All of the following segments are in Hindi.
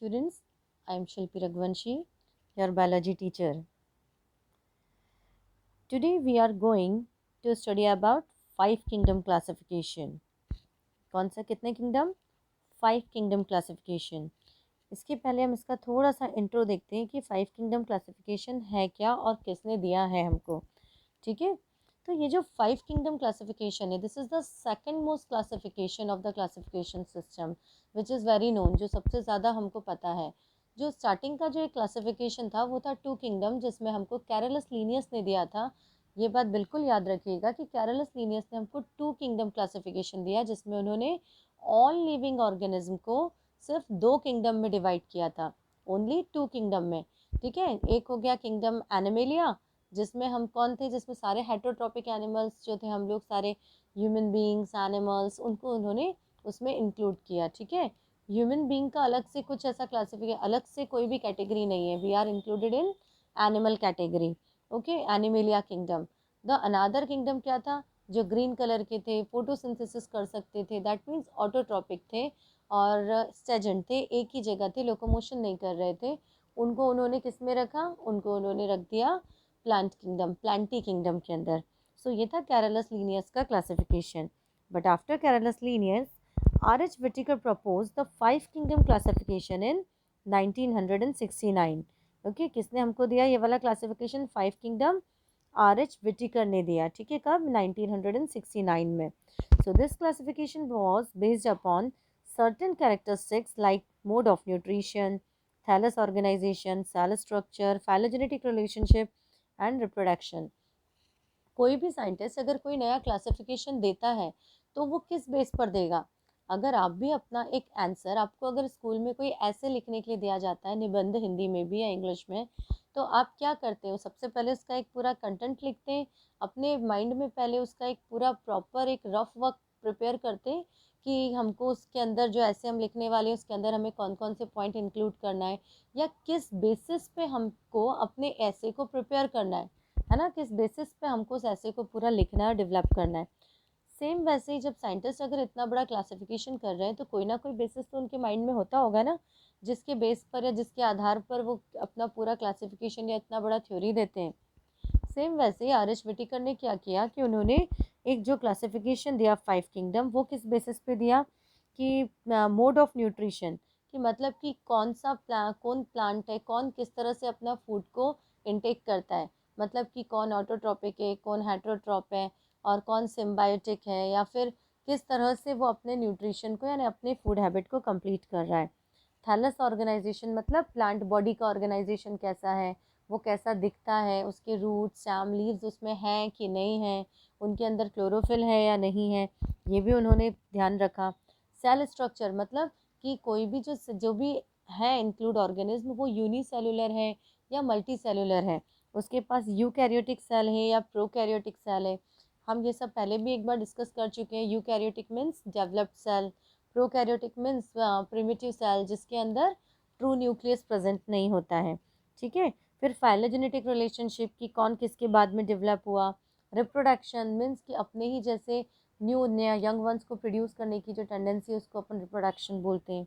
students, I am Shilpi Raghuvanshi, your biology teacher. Today we are going to study about five kingdom classification. कौन सा कितने kingdom? Five kingdom classification. इसके पहले हम इसका थोड़ा सा इंट्रो देखते हैं कि फाइव किंगडम क्लासिफिकेशन है क्या और किसने दिया है हमको. ठीक है, तो ये जो फाइव किंगडम क्लासिफिकेशन है, this is the second most classification of the classification system which is very known, जो सबसे ज़्यादा हमको पता है. जो स्टार्टिंग का जो एक क्लासिफिकेशन था वो था टू किंगडम, जिसमें हमको कैरलस लीनियस ने दिया था. ये बात बिल्कुल याद रखिएगा कि कैरलस लीनियस ने हमको टू किंगडम क्लासिफिकेशन दिया, जिसमें उन्होंने ऑल लिविंग ऑर्गेनिज्म को सिर्फ दो किंगडम में डिवाइड किया था, ओनली टू किंगडम में. ठीक है, एक हो गया किंगडम एनिमेलिया, जिसमें हम कौन थे, जिसमें सारे हेटरोट्रॉपिक एनिमल्स जो थे, हम लोग सारे ह्यूमन बींग्स, एनिमल्स, उनको उन्होंने उसमें इंक्लूड किया. ठीक है, ह्यूमन बींग का अलग से कुछ ऐसा क्लासिफिकेशन, अलग से कोई भी कैटेगरी नहीं है. We are included in animal category. Okay, animalia kingdom. The another kingdom क्या था, जो ग्रीन कलर के थे, फोटोसिंथेसिस कर सकते थे, दैट मीन्स ऑटोट्रॉपिक थे, और स्टेजेंट थे, एक ही जगह थे, लोकोमोशन नहीं कर रहे थे. उनको उन्होंने किस में रखा, उनको उन्होंने रख दिया प्लांट किंगडम, प्लांटी किंगडम के अंदर. सो ये था कैरलस लीनियस का classification. But after Carlos Linnaeus, R.H. Whittaker proposed the five kingdom classification in 1969. Okay, किसने हमको दिया ये वाला classification five kingdom? R.H. Whittaker ने दिया. ठीक है, कब? 1969 में. So this classification was based upon certain characteristics like mode of nutrition, thallus organization, cell structure, phylogenetic relationship and reproduction. कोई भी साइंटिस्ट अगर कोई नया क्लासिफिकेशन देता है तो वो किस बेस पर देगा? अगर आप भी अपना एक आंसर, आपको अगर स्कूल में कोई ऐसे लिखने के लिए दिया जाता है, निबंध हिंदी में भी या इंग्लिश में, तो आप क्या करते हो? सबसे पहले उसका एक पूरा कंटेंट लिखते हैं अपने माइंड में, पहले उसका एक पूरा प्रॉपर एक रफ वर्क प्रिपेयर करते हैं कि हमको उसके अंदर जो ऐसे हम लिखने वाले हैं उसके अंदर हमें कौन कौन से पॉइंट इंक्लूड करना है, या किस बेसिस पे हमको अपने ऐसे को प्रिपेयर करना है ना, किस बेसिस पे हमको उस ऐसे को पूरा लिखना है, डेवलप करना है. सेम वैसे ही जब साइंटिस्ट अगर इतना बड़ा क्लासिफिकेशन कर रहे हैं तो कोई ना कोई बेसिस तो उनके माइंड में होता होगा ना, जिसके बेस पर या जिसके आधार पर वो अपना पूरा क्लासिफिकेशन या इतना बड़ा थ्योरी देते हैं. सेम वैसे ही R.H. विटिकर ने क्या किया कि उन्होंने एक जो क्लासिफिकेशन दिया फाइव किंगडम, वो किस बेसिस पे दिया कि मोड ऑफ न्यूट्रिशन, कि मतलब कि कौन प्लांट है, कौन किस तरह से अपना फूड को इनटेक करता है, मतलब कि कौन ऑटोट्रॉपिक है, कौन हेटरोट्रॉप है, और कौन सिम्बायोटिक है, या फिर किस तरह से वो अपने न्यूट्रिशन को यानी अपने फूड हैबिट को कंप्लीट कर रहा है. थैलस ऑर्गेनाइजेशन मतलब प्लांट बॉडी का ऑर्गेनाइजेशन कैसा है, वो कैसा दिखता है, उसके रूट्स, स्टेम, लीव्स उसमें हैं कि नहीं हैं, उनके अंदर क्लोरोफिल है या नहीं है, ये भी उन्होंने ध्यान रखा. सेल स्ट्रक्चर मतलब कि कोई भी जो भी है इंक्लूड ऑर्गेनिज्म, वो यूनिसेलुलर है या मल्टी सेलुलर है, उसके पास यूकैरियोटिक सेल है या प्रोकैरियोटिक सेल है. हम ये सब पहले भी एक बार डिस्कस कर चुके हैं. Eukaryotic means developed cell, prokaryotic means primitive cell जिसके अंदर ट्रू न्यूक्लियस प्रेजेंट नहीं होता है. ठीक है, फिर फाइलोजेनेटिक रिलेशनशिप की कौन किसके बाद में डेवलप हुआ. रिप्रोडक्शन मीन्स कि अपने ही जैसे न्यू नया यंग वंस को प्रोड्यूस करने की जो टेंडेंसी है उसको अपन रिप्रोडक्शन बोलते हैं.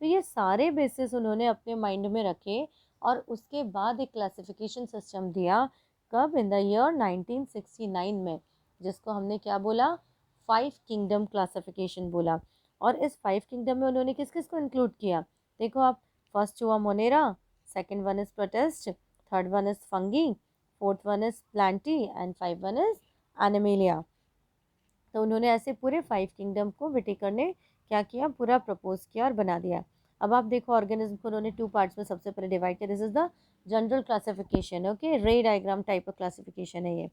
तो ये सारे बेसिस उन्होंने अपने माइंड में रखे और उसके बाद एक क्लासिफिकेशन सिस्टम दिया. कब? इन द ईयर 1969 में, जिसको हमने क्या बोला? फाइव किंगडम क्लासिफिकेशन बोला. और इस फाइव किंगडम में उन्होंने किस किस को इंक्लूड किया? देखो आप, फर्स्ट हुआ Monera, second one is protest, third one is fungi, fourth one is Plantae and five one is animalia. तो उन्होंने ऐसे पूरे फाइव किंगडम को विटेकर ने क्या किया? पूरा प्रपोज किया और बना दिया. अब आप देखो, ऑर्गेनिज्म को उन्होंने टू पार्ट्स में सबसे पहले डिवाइड किया. This is the general classification. Okay, रे डायग्राम टाइप ऑफ क्लासिफिकेशन है ये,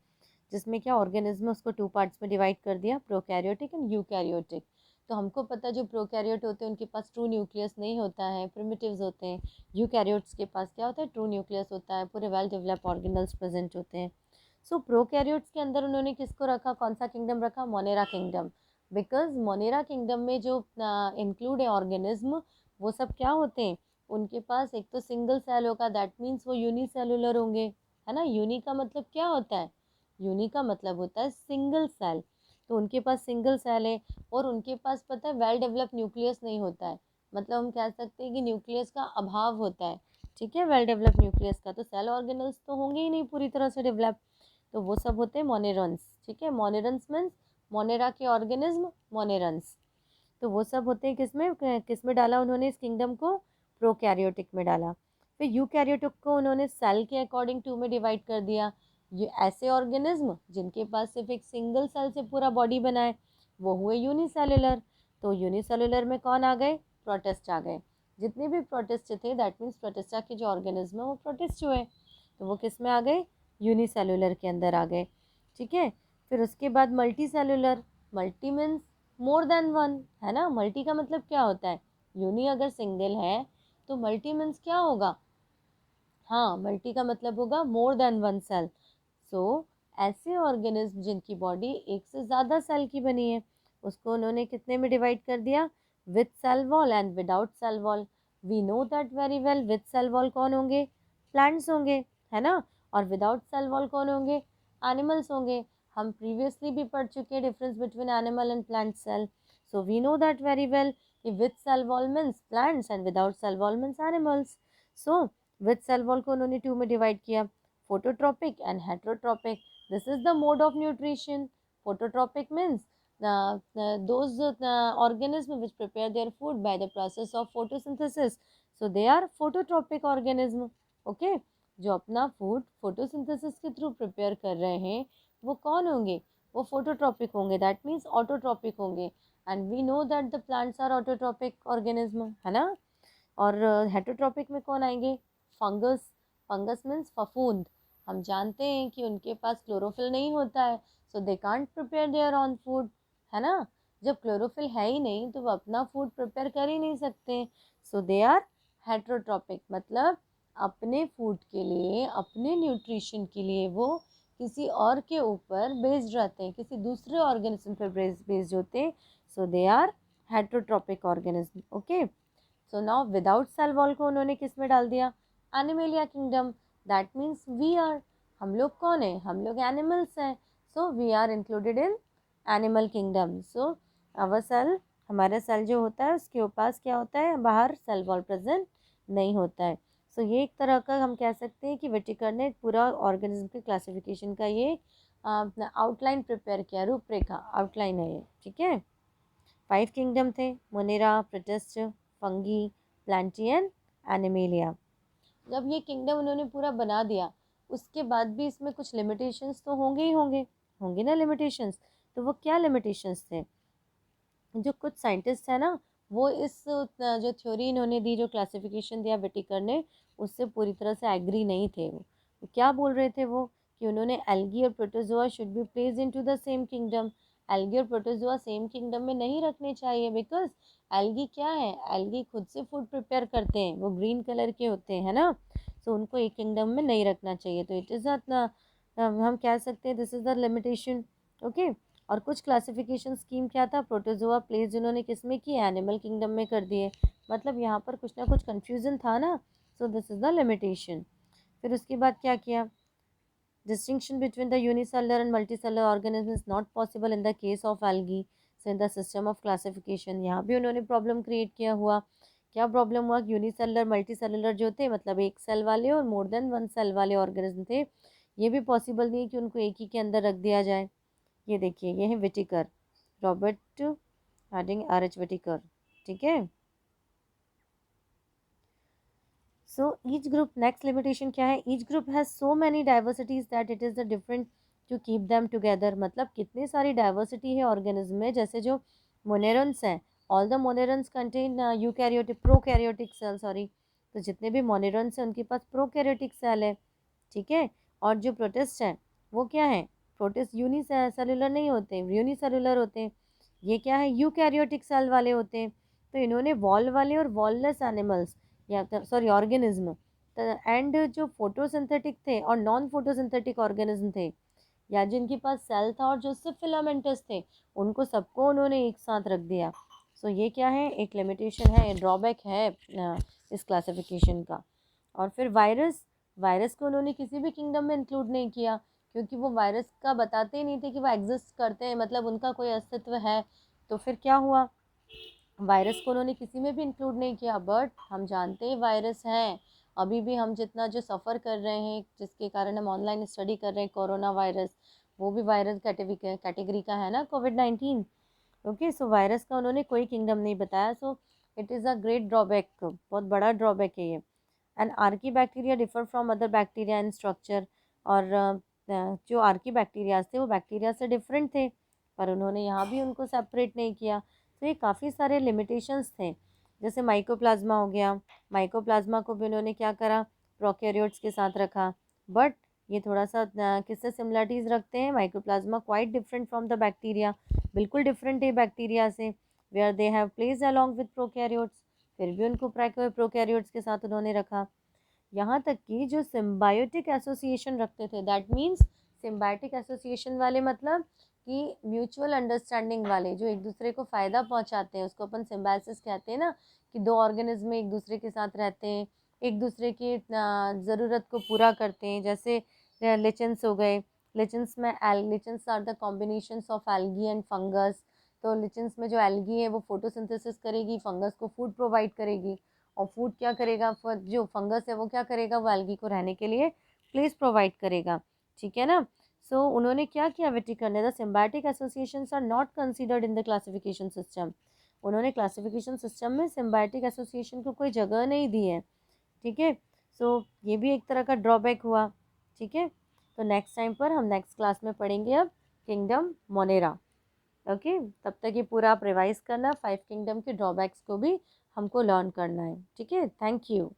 जिसमें क्या ऑर्गेनिज्म उसको टू पार्ट्स में डिवाइड कर दिया, प्रोकैरियोटिक एंड यूकैरियोटिक. तो हमको पता है जो प्रोकैरियोट होते हैं उनके पास ट्रू न्यूक्लियस नहीं होता है, प्रिमिटिव्स होते हैं. यूकैरियोट्स के पास क्या होता है? ट्रू न्यूक्लियस होता है, पूरे वेल डेवलप ऑर्गेनल्स प्रेजेंट होते हैं. सो प्रोकैरियोट्स के अंदर उन्होंने किसको रखा, कौन सा किंगडम रखा? Monera kingdom. Because Monera kingdom में जो इंक्लूड है ऑर्गेनिज्म, वो सब क्या होते हैं? उनके पास एक तो सिंगल सेल होगा, दैट मीन्स वो यूनिसेलुलर होंगे, है ना. यूनि का मतलब क्या होता है? यूनि का मतलब होता है सिंगल सेल. तो उनके पास सिंगल सेल है और उनके पास पता है वेल डेवलप न्यूक्लियस नहीं होता है. मतलब हम कह सकते हैं कि न्यूक्लियस का अभाव होता है, ठीक है, वेल डेवलप न्यूक्लियस का, तो सेल ऑर्गेनल्स तो होंगे ही नहीं पूरी तरह से डेवलप, तो वो सब होते हैं मोनेरॉन्स, ठीक है। मोनेरॉन्स मीन्स मोनेरा के ऑर्गेनिज्म मोनेरॉन्स, तो वो सब होते हैं किस में डाला उन्होंने इस किंगडम को, प्रोकैरियोटिक में डाला। फिर यूकैरियोटिक को उन्होंने सेल के अकॉर्डिंग टू में डिवाइड कर दिया। ये ऐसे ऑर्गेनिज्म जिनके पास सिर्फ एक सिंगल सेल से पूरा बॉडी बना है वो हुए यूनिसेलुलर। तो यूनिसेलुलर में कौन आ गए, प्रोटिस्ट आ गए। जितने भी प्रोटिस्ट थे दैट मीन्स प्रोटिस्टा के जो ऑर्गेनिज्म है वो प्रोटिस्ट हुए, तो वो किस में आ गए, यूनिसेलुलर के अंदर आ गए, ठीक है। फिर उसके बाद multi cellular, multi means more than one, है ना। मल्टी का मतलब क्या होता है, यूनि अगर सिंगल है तो मल्टी मीन्स क्या होगा, हाँ मल्टी का मतलब होगा मोर देन वन सेल। सो ऐसे ऑर्गेनिज्म जिनकी बॉडी एक से ज़्यादा सेल की बनी है उसको उन्होंने कितने में डिवाइड कर दिया, with cell wall and without cell wall. We know that very well, with cell wall कौन होंगे, प्लांट्स होंगे, है ना, और विदाउट सेल वॉल कौन होंगे, एनिमल्स होंगे। हम प्रीवियसली भी पढ़ चुके हैं difference between animal and plant cell, so we know that very well कि with cell wall means plants and without cell wall means animals. So with cell wall को उन्होंने टू में डिवाइड किया, phototropic and heterotropic. This is the mode of nutrition. Phototropic means those organisms which prepare their food by the process of photosynthesis. So they are phototropic organism. Okay, जो अपना फूड फोटोसिंथेसिस के थ्रू प्रिपेयर कर रहे हैं वो कौन होंगे, वो फोटोट्रॉपिक होंगे, दैट मीन्स ऑटोट्रॉपिक होंगे। And we know that the plants are autotrophic organism, है ना। और हेटरोट्रॉपिक में कौन आएंगे, फंगस, फंगस मीन्स फफूंद। हम जानते हैं कि उनके पास क्लोरोफिल नहीं होता है, so they can't prepare their own food, है ना। जब क्लोरोफिल है ही नहीं तो वो अपना फूड प्रिपेयर कर ही नहीं सकते, सो दे आर हेटरोट्रॉपिक, मतलब अपने फूड के लिए, अपने न्यूट्रिशन के लिए वो किसी और के ऊपर बेस्ड रहते हैं, किसी दूसरे ऑर्गेनिज्म पर बेस्ड होते हैं, so they are heterotrophic organism. Okay, so now without cell wall को उन्होंने किस में डाल दिया, Animalia kingdom, that means we are, हम लोग कौन है, हम लोग एनिमल्स हैं, so we are included in animal kingdom. So our cell, हमारा सेल जो होता है उसके पास क्या होता है, बाहर सेल वॉल प्रेजेंट नहीं होता है। सो ये एक तरह का हम कह सकते हैं कि विटिकर ने पूरा ऑर्गेनिज्म के क्लासिफिकेशन का ये आउटलाइन प्रिपेयर किया, रूपरेखा आउटलाइन है ये, ठीक है। 5 किंगडम थे, मोनेरा, प्रोटिस्ट, फंगी, प्लांटियन, एनिमेलिया। जब ये किंगडम उन्होंने पूरा बना दिया उसके बाद भी इसमें कुछ लिमिटेशंस तो होंगे ही होंगे, होंगे ना लिमिटेशंस। तो वो क्या लिमिटेशंस थे, जो कुछ साइंटिस्ट है ना वो इस जो थ्योरी इन्होंने दी, जो क्लासिफिकेशन दिया विटिकर ने, उससे पूरी तरह से एग्री नहीं थे। वो क्या बोल रहे थे वो, कि उन्होंने एल्गी और protozoa should be placed into the same kingdom. Algae और प्रोटोजोआ सेम किंगडम में नहीं रखने चाहिए, बिकॉज एल्गी क्या है, एल्गी खुद से फूड प्रिपेयर करते हैं, वो ग्रीन कलर के होते हैं, है ना। सो उनको एक किंगडम में नहीं रखना चाहिए, तो इट इज़ हम कह सकते हैं this is the limitation. Okay, और कुछ क्लासिफिकेशन स्कीम क्या था, प्रोटोजोआ प्लेस उन्होंने किस में की, एनिमल किंगडम में कर दिए, मतलब यहाँ पर कुछ ना कुछ कन्फ्यूज़न था ना, so this is the limitation. फिर उसके बाद क्या किया, distinction between the unicellular and multicellular organism is not possible in the case of algae. So in the system of classification यहाँ भी उन्होंने प्रॉब्लम क्रिएट किया हुआ। क्या प्रॉब्लम हुआ, यूनिसेलुलर मल्टीसेलुलर जो थे, मतलब एक सेल वाले और मोर देन वन सेल वाले ऑर्गेनिज्म थे, ये भी पॉसिबल नहीं कि उनको एक ही के अंदर रख दिया जाए। ये देखिए, ये है Whittaker, Robert Harding R H Whittaker, ठीक है। So each group, next limitation क्या है, each group has so many diversities that it is the different to keep them together. मतलब कितनी सारी डाइवर्सिटी है ऑर्गेनिज्म में, जैसे जो मोनेरन्स हैं, all the monerans contain eukaryotic prokaryotic cell, sorry, तो जितने भी मोनेरन्स हैं उनके पास प्रोकैरियोटिक सेल है, ठीक है। और जो प्रोटिस्ट हैं वो क्या है, प्रोटिस्ट यूनिसेलुलर नहीं होते, यूनिसेलुलर होते हैं। ये क्या है, यूकैरियोटिक सेल वाले होते हैं। तो इन्होंने वॉल वाले और वॉललेस एनिमल्स, या सॉरी ऑर्गेनिज्म, एंड जो फोटोसिंथेटिक थे और नॉन फोटोसिंथेटिक ऑर्गेनिज्म थे, या जिनके पास सेल था और जो सिर्फ फिलामेंटस थे, उनको सबको उन्होंने एक साथ रख दिया। सो ये क्या है, एक लिमिटेशन है, ड्रॉबैक है इस क्लासिफिकेशन का। और फिर वायरस, वायरस को उन्होंने किसी भी किंगडम में इंक्लूड नहीं किया, क्योंकि वो वायरस का बताते ही नहीं थे कि वो एग्जिस्ट करते हैं, मतलब उनका कोई अस्तित्व है। तो फिर क्या हुआ, वायरस को उन्होंने किसी में भी इंक्लूड नहीं किया, बट हम जानते हैं वायरस हैं। अभी भी हम जितना जो सफ़र कर रहे हैं, जिसके कारण हम ऑनलाइन स्टडी कर रहे हैं, कोरोना वायरस, वो भी वायरस कैटेगरी का है ना, कोविड-19। ओके, सो वायरस का उन्होंने कोई किंगडम नहीं बताया, so it is a great drawback, बहुत बड़ा ड्रॉबैक है ये। And Archie bacteria differ from other bacteria in structure, और जो आर्की बैक्टीरियाज थे वो बैक्टीरिया से डिफरेंट थे, पर उन्होंने यहाँ भी उनको सेपरेट नहीं किया। तो ये काफ़ी सारे लिमिटेशंस थे। जैसे माइकोप्लाज्मा हो गया, माइकोप्लाज्मा को भी उन्होंने क्या करा, प्रोकैरियोट्स के साथ रखा, बट ये थोड़ा सा किससे सिमिलरिटीज़ रखते हैं, mycoplasma quite different from the bacteria, बिल्कुल डिफरेंट है बैक्टीरिया से, where they have placed along with prokaryotes, फिर भी उनको प्रोकैरियोट्स के साथ उन्होंने रखा। यहाँ तक कि जो सिम्बायोटिक एसोसिएशन रखते थे, दैट मीन्स सिम्बायोटिक एसोसिएशन वाले मतलब कि म्यूचुअल अंडरस्टैंडिंग वाले, जो एक दूसरे को फ़ायदा पहुँचाते हैं, उसको अपन सिम्बायोसिस कहते हैं ना, कि दो ऑर्गेनिज्म एक दूसरे के साथ रहते हैं, एक दूसरे की ज़रूरत को पूरा करते हैं। जैसे लिचेंस हो गए, लिचेंस में lichens are the combinations of algae and fungus. तो लिचेंस में जो एल्गी है वो फोटोसिंथेसिस करेगी, फंगस को फूड प्रोवाइड करेगी, और फूड क्या करेगा, जो फंगस है वो क्या करेगा, वो एल्गी को रहने के लिए प्लेस प्रोवाइड करेगा। ठीक है ना। सो उन्होंने क्या किया, विटिकर ने, the symbiotic associations are not considered in the classification system. उन्होंने क्लासिफिकेशन सिस्टम में सिम्बायोटिक एसोसिएशन को कोई जगह नहीं दी है। ठीक है। सो ये भी एक तरह का ड्रॉबैक हुआ। ठीक है। तो नेक्स्ट टाइम पर हम नेक्स्ट क्लास में पढ़ेंगे अब किंगडम मोनेरा। ओके, तब तक ये पूरा आप रिवाइज करना, 5 किंगडम के ड्रॉबैक्स को भी हमको लर्न करना है। ठीक है, थैंक यू।